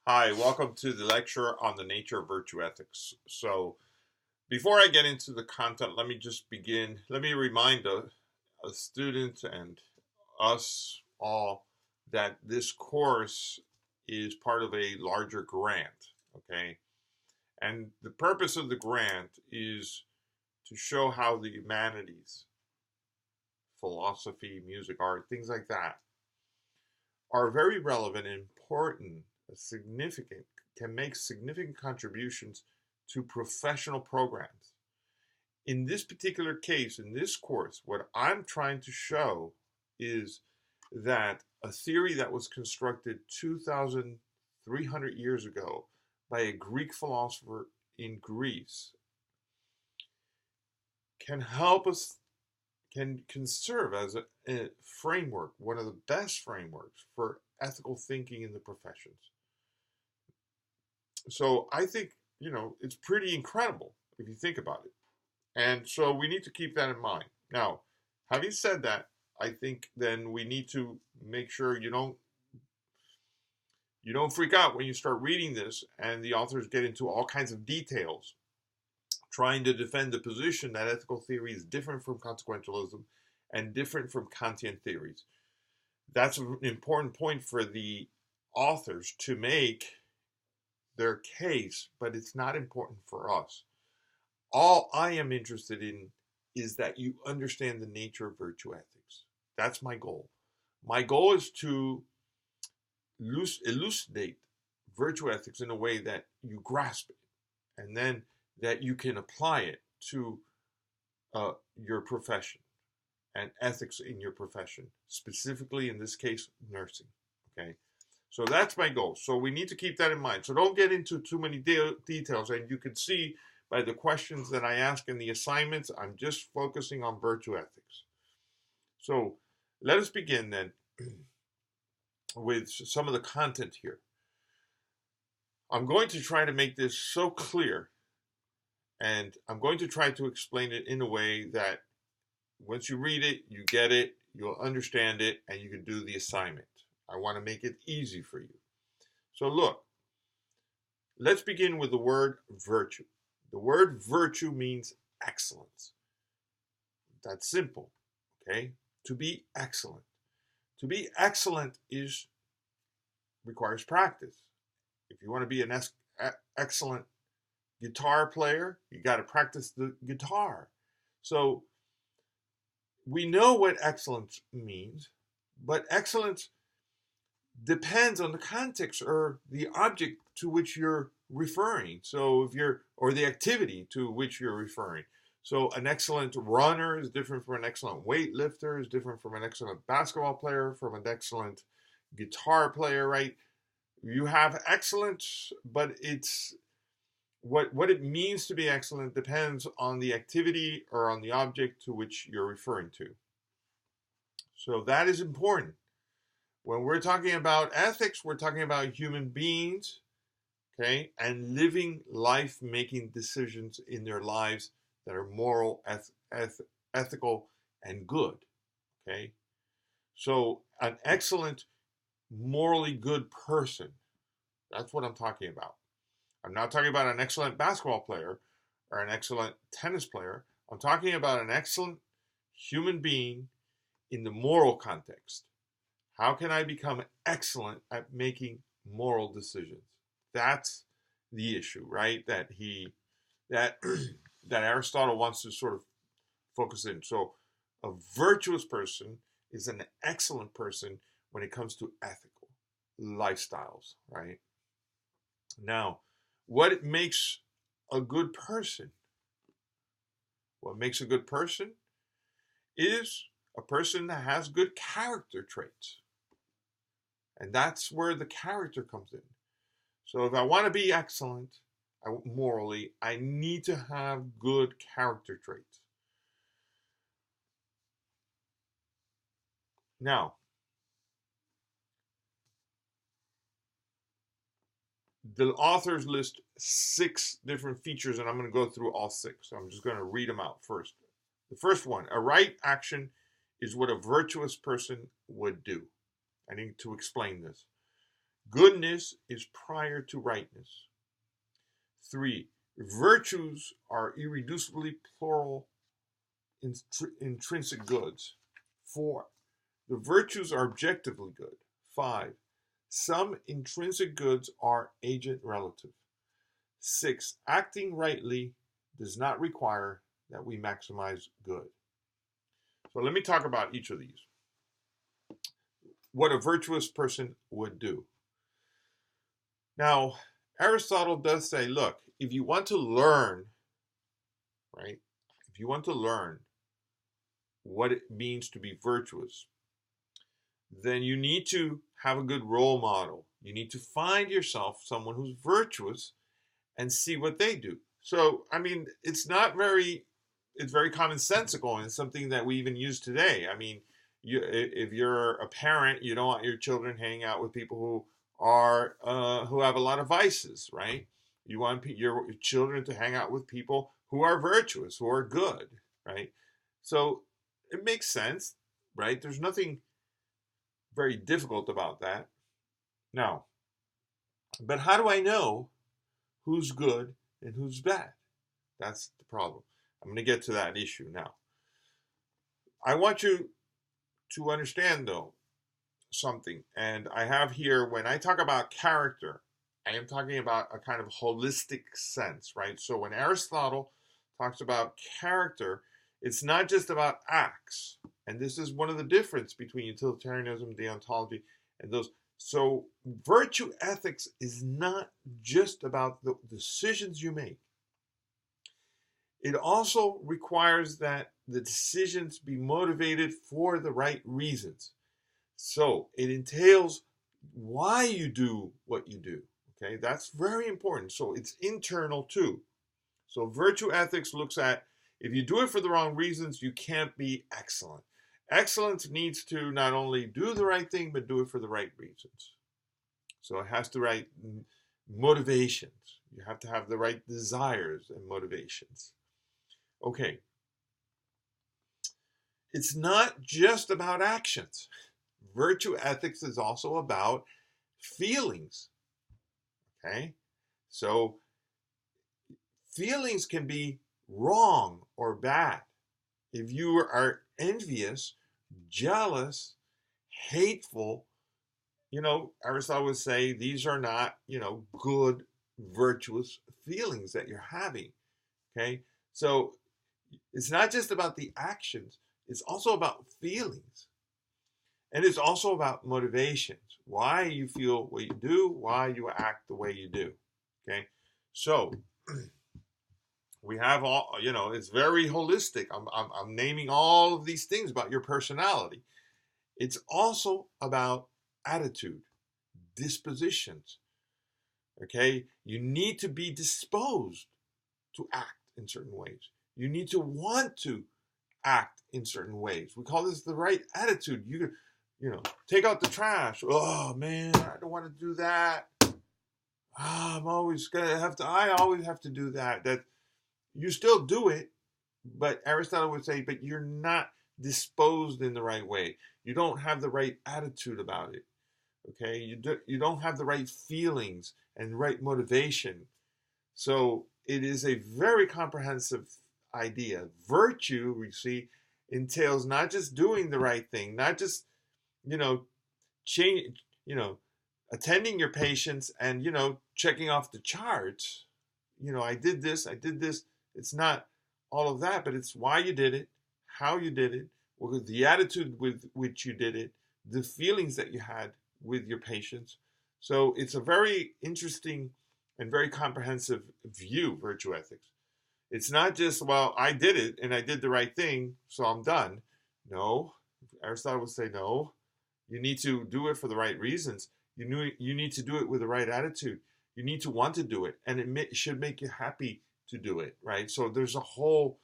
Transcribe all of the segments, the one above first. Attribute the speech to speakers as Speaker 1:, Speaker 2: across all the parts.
Speaker 1: Hi, welcome to the lecture on the nature of virtue ethics. So, before I get into the content, let me just begin. Let me remind a student and us all that this course is part of a larger grant, okay? And the purpose of the grant is to show how the humanities, philosophy, music, art, things like that, are very relevant and important, significant, can make significant contributions to professional programs. In this particular case, in this course, what I'm trying to show is that a theory that was constructed 2,300 years ago by a Greek philosopher in Greece can help us, can serve as a framework, one of the best frameworks for ethical thinking in the professions. So I think, it's pretty incredible if you think about it. And so we need to keep that in mind. Now, having said that, I think then we need to make sure you don't freak out when you start reading this and the authors get into all kinds of details trying to defend the position that ethical theory is different from consequentialism and different from Kantian theories. That's an important point for the authors to make their case, but it's not important for us. All I am interested in is that you understand the nature of virtue ethics. That's my goal. My goal is to elucidate virtue ethics in a way that you grasp it and then that you can apply it to your profession and ethics in your profession, specifically in this case, nursing. Okay. So that's my goal. So we need to keep that in mind. So don't get into too many details. And you can see by the questions that I ask in the assignments, I'm just focusing on virtue ethics. So let us begin then with some of the content here. I'm going to try to make this so clear, and I'm going to try to explain it in a way that once you read it, you get it, you'll understand it, and you can do the assignment. I want to make it easy for you. So look, let's begin with the word virtue. The word virtue means excellence. That's simple, okay? To be excellent. To be excellent requires practice. If you want to be an excellent guitar player, you got to practice the guitar. So we know what excellence means, but excellence depends on the context or the object to which you're referring. So or the activity to which you're referring. So an excellent runner is different from an excellent weightlifter, is different from an excellent basketball player, from an excellent guitar player, right? You have excellence, but it's what it means to be excellent depends on the activity or on the object to which you're referring to. So that is important. When we're talking about ethics, we're talking about human beings, okay, and living life, making decisions in their lives that are moral, ethical, and good, okay? So an excellent, morally good person, that's what I'm talking about. I'm not talking about an excellent basketball player or an excellent tennis player. I'm talking about an excellent human being in the moral context. How can I become excellent at making moral decisions? That's the issue, right? That that Aristotle wants to sort of focus in. So a virtuous person is an excellent person when it comes to ethical lifestyles, right? Now, what makes a good person? What makes a good person is a person that has good character traits. And that's where the character comes in. So if I want to be excellent morally, I need to have good character traits. Now, the authors list 6 different features, and I'm going to go through all 6. So I'm just going to read them out first. The first one, a right action is what a virtuous person would do. I need to explain this. Goodness is prior to rightness. 3. Virtues are irreducibly plural intrinsic goods. 4. The virtues are objectively good. 5. Some intrinsic goods are agent relative. 6. Acting rightly does not require that we maximize good. So let me talk about each of these. What a virtuous person would do. Now, Aristotle does say, look, if you want to learn, right? If you want to learn what it means to be virtuous, then you need to have a good role model. You need to find yourself someone who's virtuous and see what they do. So, I mean, it's very commonsensical and something that we even use today. I mean, if you're a parent, you don't want your children hanging out with people who have a lot of vices, right? You want your children to hang out with people who are virtuous, who are good, right? So it makes sense, right? There's nothing very difficult about that. Now, but how do I know who's good and who's bad? That's the problem. I'm going to get to that issue now. I want you to understand, though, something. And I have here, when I talk about character, I am talking about a kind of holistic sense, right? So when Aristotle talks about character, it's not just about acts. And this is one of the difference between utilitarianism, deontology, and those. So virtue ethics is not just about the decisions you make. It also requires that the decisions be motivated for the right reasons. So it entails why you do what you do. Okay, that's very important. So it's internal too. So virtue ethics looks at, if you do it for the wrong reasons, you can't be excellent. Excellence needs to not only do the right thing, but do it for the right reasons. So it has the right motivations. You have to have the right desires and motivations. Okay. It's not just about actions. Virtue ethics is also about feelings. Okay? So feelings can be wrong or bad. If you are envious, jealous, hateful, Aristotle would say these are not, good, virtuous feelings that you're having. Okay? So it's not just about the actions, it's also about feelings. And it's also about motivations. Why you feel what you do, why you act the way you do. Okay? So we have all, it's very holistic. I'm naming all of these things about your personality. It's also about attitude, dispositions. Okay? You need to be disposed to act in certain ways. You need to want to act in certain ways. We call this the right attitude. Take out the trash. Oh man, I don't want to do that. I always have to do that. That you still do it, but Aristotle would say, but you're not disposed in the right way. You don't have the right attitude about it. Okay, you don't have the right feelings and right motivation. So it is a very comprehensive idea. Virtue, we see, entails not just doing the right thing, not just attending your patients and checking off the charts. I did this. It's not all of that, but it's why you did it, how you did it, the attitude with which you did it, the feelings that you had with your patients. So it's a very interesting and very comprehensive view, virtue ethics. It's not just, well, I did it and I did the right thing, so I'm done. No, Aristotle would say no. You need to do it for the right reasons. You need to do it with the right attitude. You need to want to do it, and it should make you happy to do it, right? So there's a whole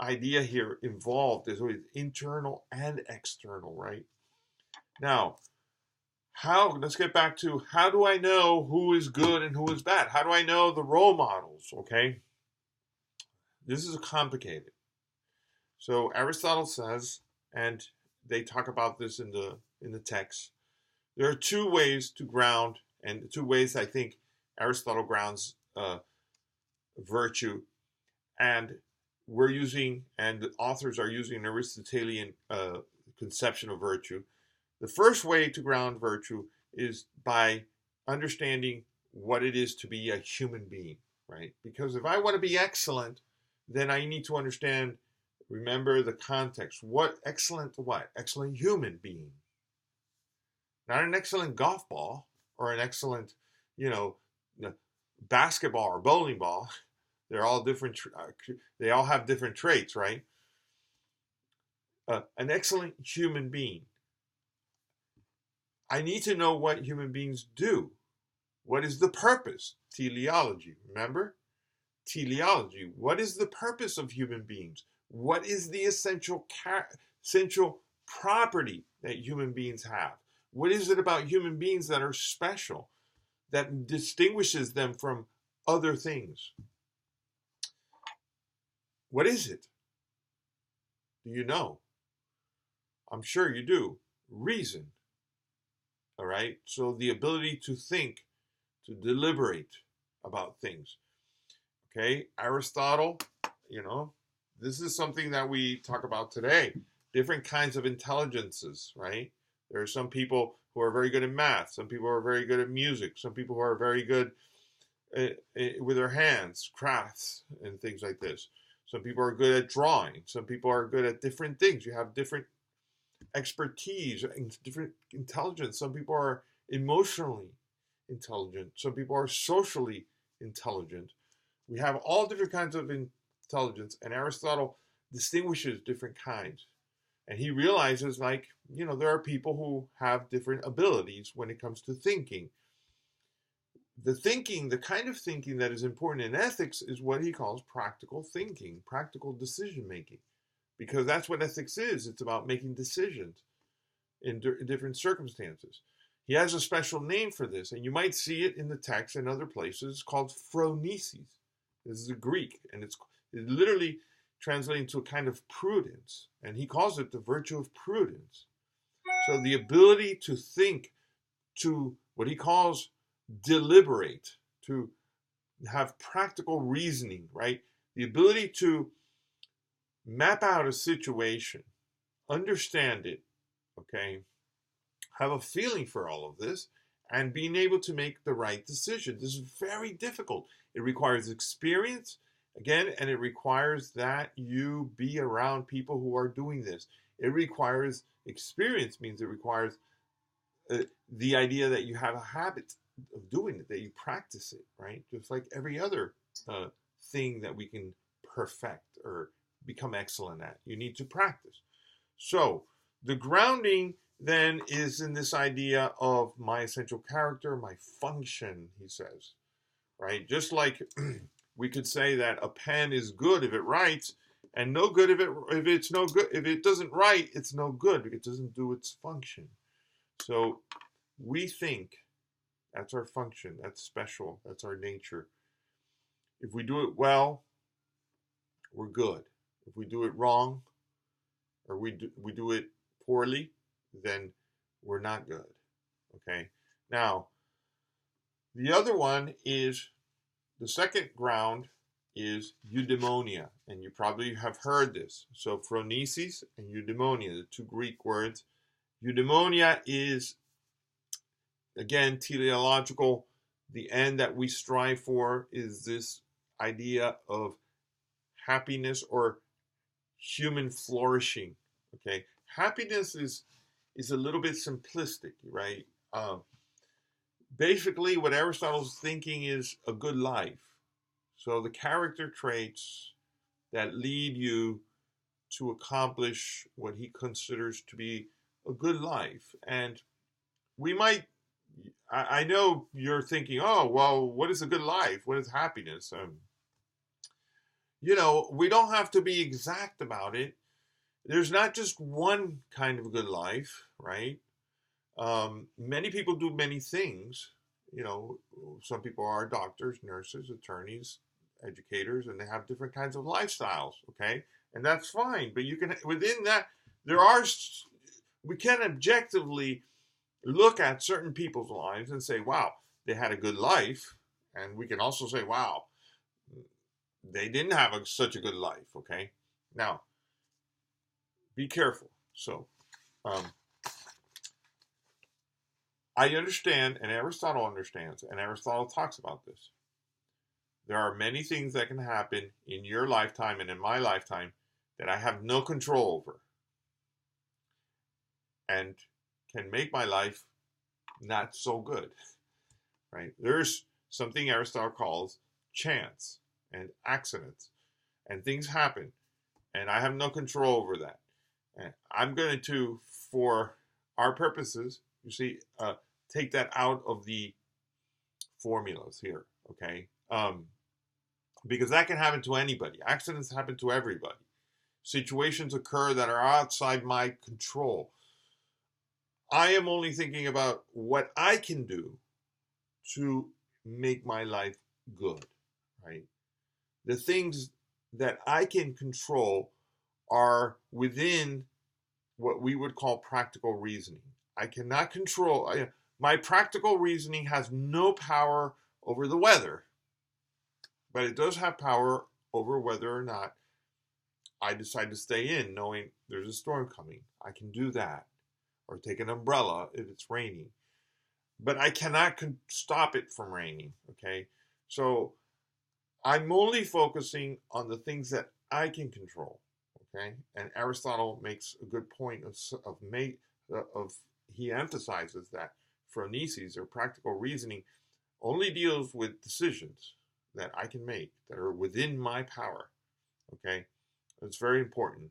Speaker 1: idea here involved. There's always internal and external, right? Now, let's get back to, how do I know who is good and who is bad? How do I know the role models, okay? This is complicated. So Aristotle says, and they talk about this in the text, there are two ways to ground And the two ways I think Aristotle grounds virtue, and we're using, and the authors are using an Aristotelian conception of virtue. The first way to ground virtue is by understanding what it is to be a human being, right? Because if I want to be excellent, then I need to understand, remember the context. What excellent human being. Not an excellent golf ball or an excellent, basketball or bowling ball. They're all different. They all have different traits, right? An excellent human being. I need to know what human beings do. What is the purpose? Teleology, remember? Teleology. What is the purpose of human beings? What is the essential property that human beings have? What is it about human beings that are special, that distinguishes them from other things? What is it? Do you know? I'm sure you do. Reason. All right? So the ability to think, to deliberate about things. Okay? Aristotle, this is something that we talk about today. Different kinds of intelligences, right? There are some people who are very good at math. Some people are very good at music. Some people who are very good with their hands, crafts, and things like this. Some people are good at drawing. Some people are good at different things. You have different expertise and different intelligence. Some people are emotionally intelligent. Some people are socially intelligent. We have all different kinds of intelligence, and Aristotle distinguishes different kinds. And he realizes, there are people who have different abilities when it comes to thinking. The kind of thinking that is important in ethics is what he calls practical thinking, practical decision making. Because that's what ethics is. It's about making decisions in different circumstances. He has a special name for this, and you might see it in the text and other places. It's called phronesis. This is a Greek, and it literally translating to a kind of prudence. And he calls it the virtue of prudence. So the ability to think, to what he calls deliberate, to have practical reasoning, right? The ability to map out a situation, understand it, okay? Have a feeling for all of this, and being able to make the right decision. This is very difficult. It requires experience, again, and it requires that you be around people who are doing this. It requires experience, means it requires the idea that you have a habit of doing it, that you practice it, right? Just like every other thing that we can perfect or become excellent at. You need to practice. So the grounding then is in this idea of my essential character, my function, he says, right? Just like we could say that a pen is good if it writes, and no good if it's no good. If it doesn't write, it's no good because it doesn't do its function. So we think, that's our function, that's special, that's our nature. If we do it well, we're good. If we do it wrong, or we do it poorly, then we're not good. Okay? Now, the other one is, the second ground is eudaimonia, and you probably have heard this. So phronesis and eudaimonia, the two Greek words. Eudaimonia is, again, teleological. The end that we strive for is this idea of happiness or human flourishing. Okay, happiness is a little bit simplistic, right? Basically, what Aristotle's thinking is a good life. So the character traits that lead you to accomplish what he considers to be a good life. And we might, I know you're thinking, oh, well, what is a good life? What is happiness? We don't have to be exact about it. There's not just one kind of good life, right? Many people do many things. Some people are doctors, nurses, attorneys, educators, and they have different kinds of lifestyles, okay? And that's fine. But you can, within that, we can objectively look at certain people's lives and say, wow, they had a good life, and we can also say, wow, they didn't have such a good life. Okay, now be careful. So um, I understand, and Aristotle understands, and Aristotle talks about this. There are many things that can happen in your lifetime and in my lifetime that I have no control over and can make my life not so good, right? There's something Aristotle calls chance and accidents, and things happen, and I have no control over that. And I'm going to, for our purposes, you see, take that out of the formulas here, okay? Because that can happen to anybody. Accidents happen to everybody. Situations occur that are outside my control. I am only thinking about what I can do to make my life good, right? The things that I can control are within what we would call practical reasoning. I cannot control, my practical reasoning has no power over the weather, but it does have power over whether or not I decide to stay in knowing there's a storm coming. I can do that. Or take an umbrella if it's raining. But I cannot stop it from raining, okay? So I'm only focusing on the things that I can control, okay? And Aristotle makes a good point of he emphasizes that phronesis, or practical reasoning, only deals with decisions that I can make that are within my power, okay? It's very important.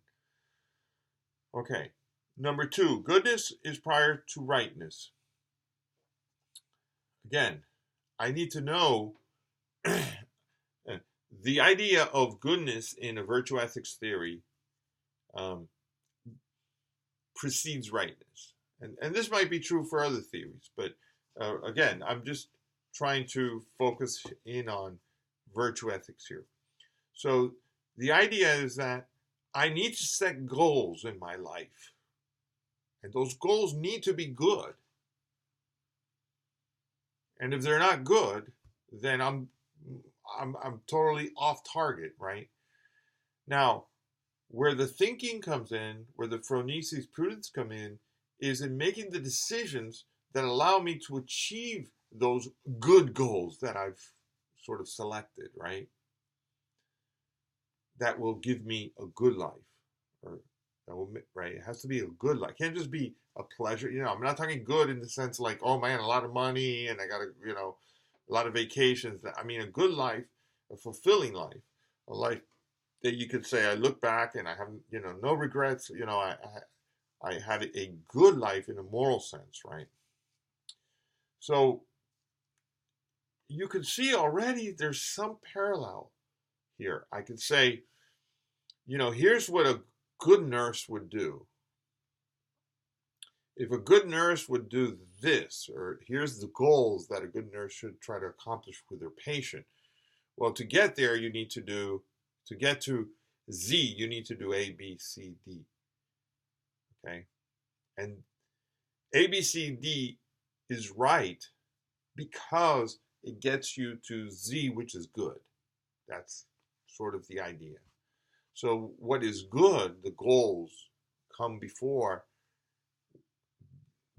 Speaker 1: Okay, number 2, goodness is prior to rightness. Again, I need to know the idea of goodness in a virtue ethics theory precedes rightness. And this might be true for other theories, but again, I'm just trying to focus in on virtue ethics here. So the idea is that I need to set goals in my life. And those goals need to be good. And if they're not good, then I'm totally off target, right? Now, where the thinking comes in, where the phronesis prudence come in, is in making the decisions that allow me to achieve those good goals that I've sort of selected, right? That will give me a good life, or that will, right? It has to be a good life. It can't just be a pleasure. I'm not talking good in the sense like, oh man, a lot of money and I got a lot of vacations. I mean, a good life, a fulfilling life, a life that you could say, I look back and I have, no regrets. I had a good life in a moral sense, right? So you can see already there's some parallel here. I could say, here's what a good nurse would do. If a good nurse would do this, or here's the goals that a good nurse should try to accomplish with their patient. Well, to get there, to get to Z, you need to do A, B, C, D. Okay? And A, B, C, D is right because it gets you to Z, which is good. That's sort of the idea. So what is good, the goals, come before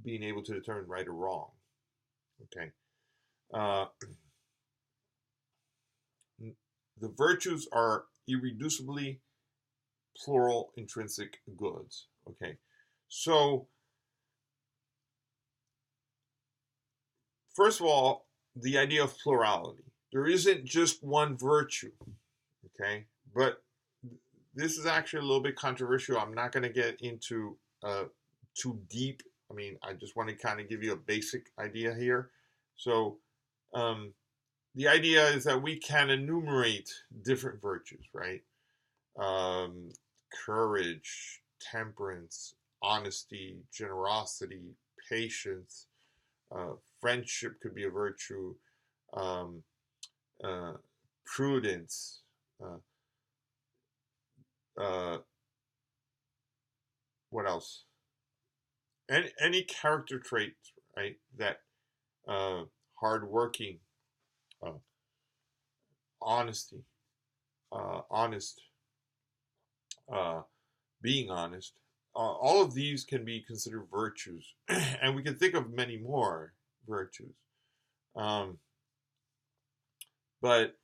Speaker 1: being able to determine right or wrong. Okay. The virtues are irreducibly plural intrinsic goods. Okay. So first of all, the idea of plurality. There isn't just one virtue. Okay. But this is actually a little bit controversial. I'm not going to get into too deep. I mean, I just want to kind of give you a basic idea here. So the idea is that we can enumerate different virtues, right? Courage, temperance, honesty, generosity, patience, friendship could be a virtue, prudence, what else? Any character trait, right? That hardworking, uh, honesty, honest, uh, being honest. All of these can be considered virtues, and we can think of many more virtues. Um, but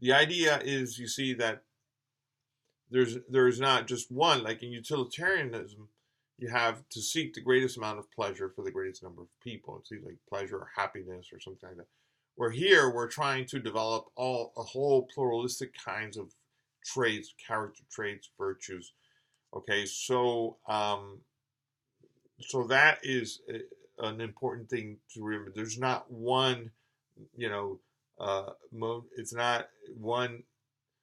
Speaker 1: the idea is, you see, that there's not just one. Like in utilitarianism, you have to seek the greatest amount of pleasure for the greatest number of people. It's either like pleasure or happiness or something like that. Where here we're trying to develop a whole pluralistic kinds of traits, character traits, virtues. Okay, so that is an important thing to remember. There's not one, you know, it's not one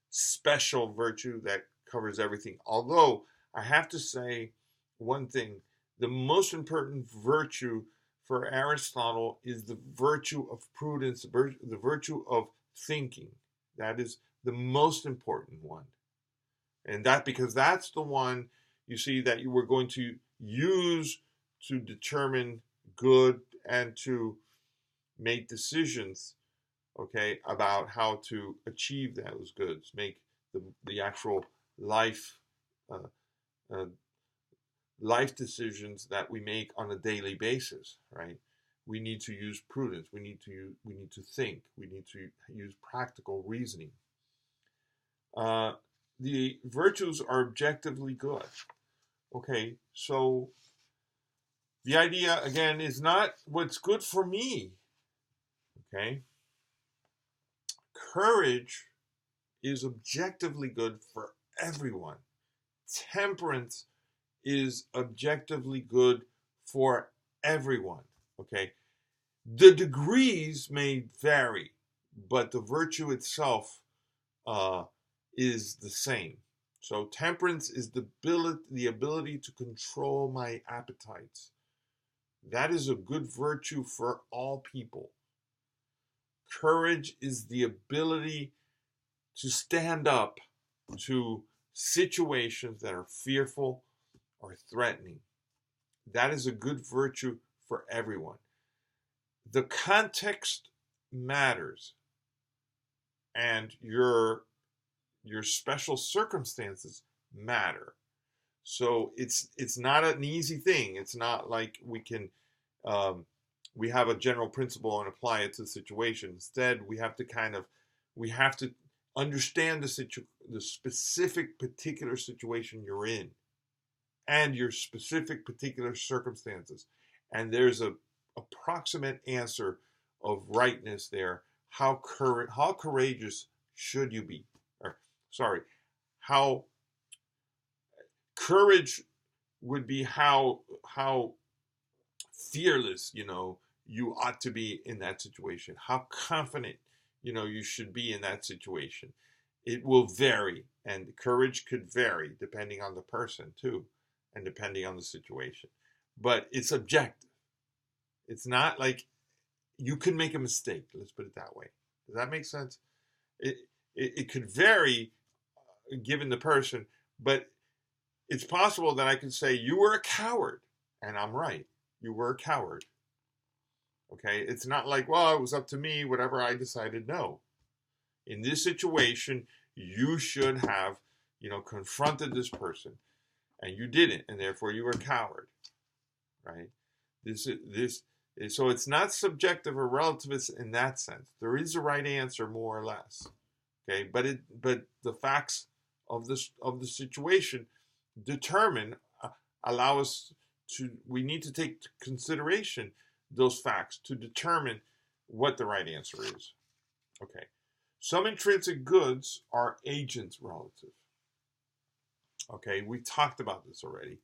Speaker 1: special virtue that covers everything. Although I have to say one thing: the most important virtue for Aristotle is the virtue of prudence, the virtue of thinking. That is the most important one, and that because that's the one, you see, that you were going to use to determine good and to make decisions, okay, about how to achieve those goods, make the actual life uh, uh, life decisions that we make on a daily basis, right? We need to use prudence. We need to think. We need to use practical reasoning. Uh, the virtues are objectively good. Okay, so the idea again is not what's good for me. Okay, courage is objectively good for everyone. Temperance is objectively good for everyone. Okay, the degrees may vary, but the virtue itself uh, is the same. So temperance is the ability to control my appetites. That is a good virtue for all people. Courage is the ability to stand up to situations that are fearful or threatening. That is a good virtue for everyone. The context matters, and your special circumstances matter. So it's not an easy thing. It's not like we have a general principle and apply it to the situation. Instead, we have to understand the specific particular situation you're in, and your specific particular circumstances. And there's a approximate answer of rightness there. How courageous should you be? Or sorry, how courage would be how fearless, you ought to be in that situation. How confident, you should be in that situation. It will vary, and courage could vary depending on the person too, and depending on the situation. But it's objective. It's not like you could make a mistake. Let's put it that way. Does that make sense? It could vary given the person, but it's possible that I could say you were a coward, and I'm right. You were a coward. Okay, it's not like, well, it was up to me, whatever I decided. No, in this situation, you should have, confronted this person, and you didn't, and therefore you were a coward, right? So it's not subjective or relativist in that sense. There is a right answer, more or less. Okay, but the facts of the situation allow us we need to take into consideration those facts to determine what the right answer is. Okay, some intrinsic goods are agents relative. Okay, we talked about this already.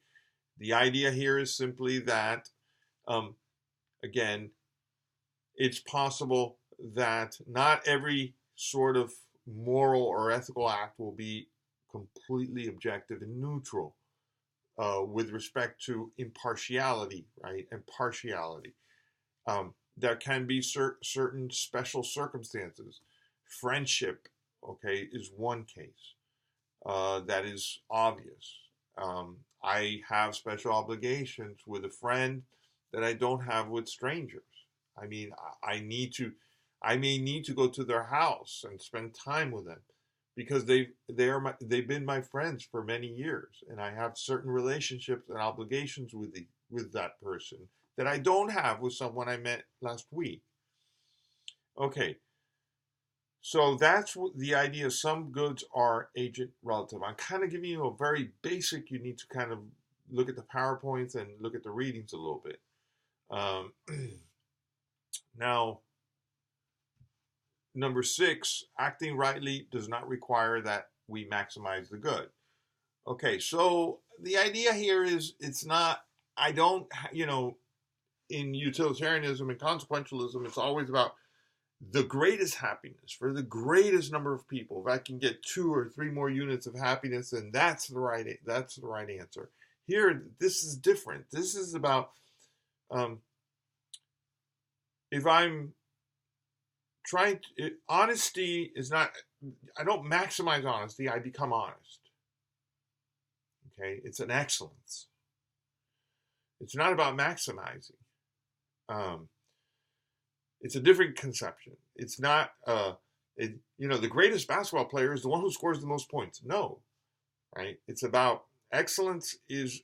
Speaker 1: The idea here is simply that, again, it's possible that not every sort of moral or ethical act will be completely objective and neutral with respect to impartiality, right? And partiality. There can be certain special circumstances. Friendship, okay, is one case that is obvious. I have special obligations with a friend that I don't have with strangers. I mean, I may need to go to their house and spend time with them because they've been my friends for many years, and I have certain relationships and obligations with that person that I don't have with someone I met last week. Okay, so that's what the idea. Some goods are agent relative. I'm kind of giving you a very basic. You need to kind of look at the PowerPoints and look at the readings a little bit. Um, now, number 6, acting rightly does not require that we maximize the good. Okay, so the idea here is it's not, I don't, in utilitarianism and consequentialism, it's always about the greatest happiness for the greatest number of people. If I can get 2 or 3 more units of happiness, then that's the right answer. Here, this is different. This is about if I'm trying to, honesty is not, I don't maximize honesty, I become honest. Okay, it's an excellence. It's not about maximizing. It's a different conception. It's not, the greatest basketball player is the one who scores the most points. No, right? It's about excellence. It's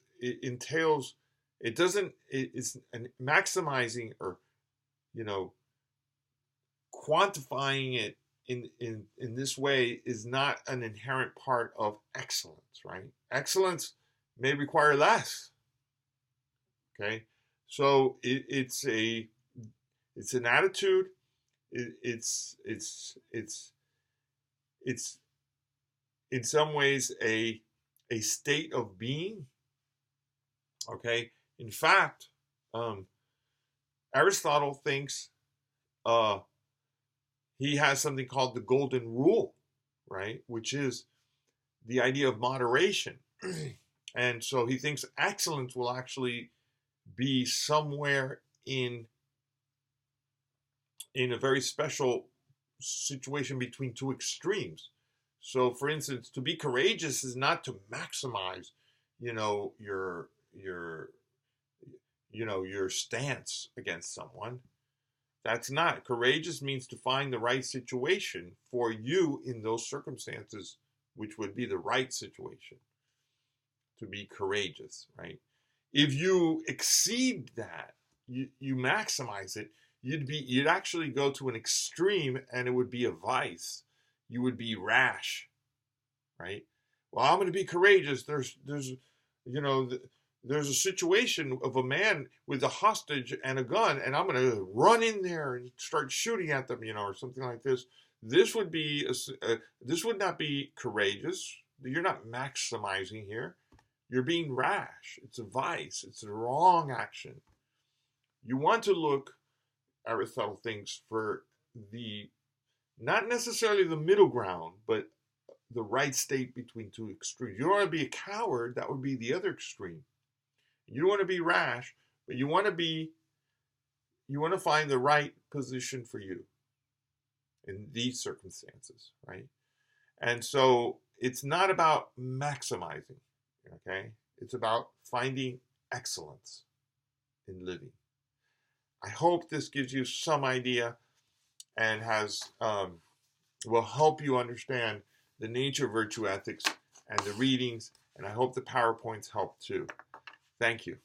Speaker 1: maximizing or, quantifying it in this way is not an inherent part of excellence, right? Excellence may require less. Okay, so it's an attitude. It's in some ways a state of being. Okay, in fact, Aristotle thinks he has something called the golden rule, right? Which is the idea of moderation. And so he thinks excellence will actually be somewhere in a very special situation between 2 extremes. So, for instance, to be courageous is not to maximize, your stance against someone. That's not. Courageous means to find the right situation for you in those circumstances, which would be the right situation to be courageous, right? If you exceed that, you maximize it, you'd actually go to an extreme, and it would be a vice. You would be rash, right? Well, I'm going to be courageous. There's a situation of a man with a hostage and a gun, and I'm going to run in there and start shooting at them, or something like this. This would not be courageous. You're not maximizing here. You're being rash. It's a vice. It's a wrong action. You want to look, Aristotle thinks, for not necessarily the middle ground, but the right state between 2 extremes. You don't want to be a coward. That would be the other extreme. You don't want to be rash, but you want to find the right position for you in these circumstances, right? And so it's not about maximizing, okay? It's about finding excellence in living. I hope this gives you some idea and will help you understand the nature of virtue ethics and the readings, and I hope the PowerPoints help too. Thank you.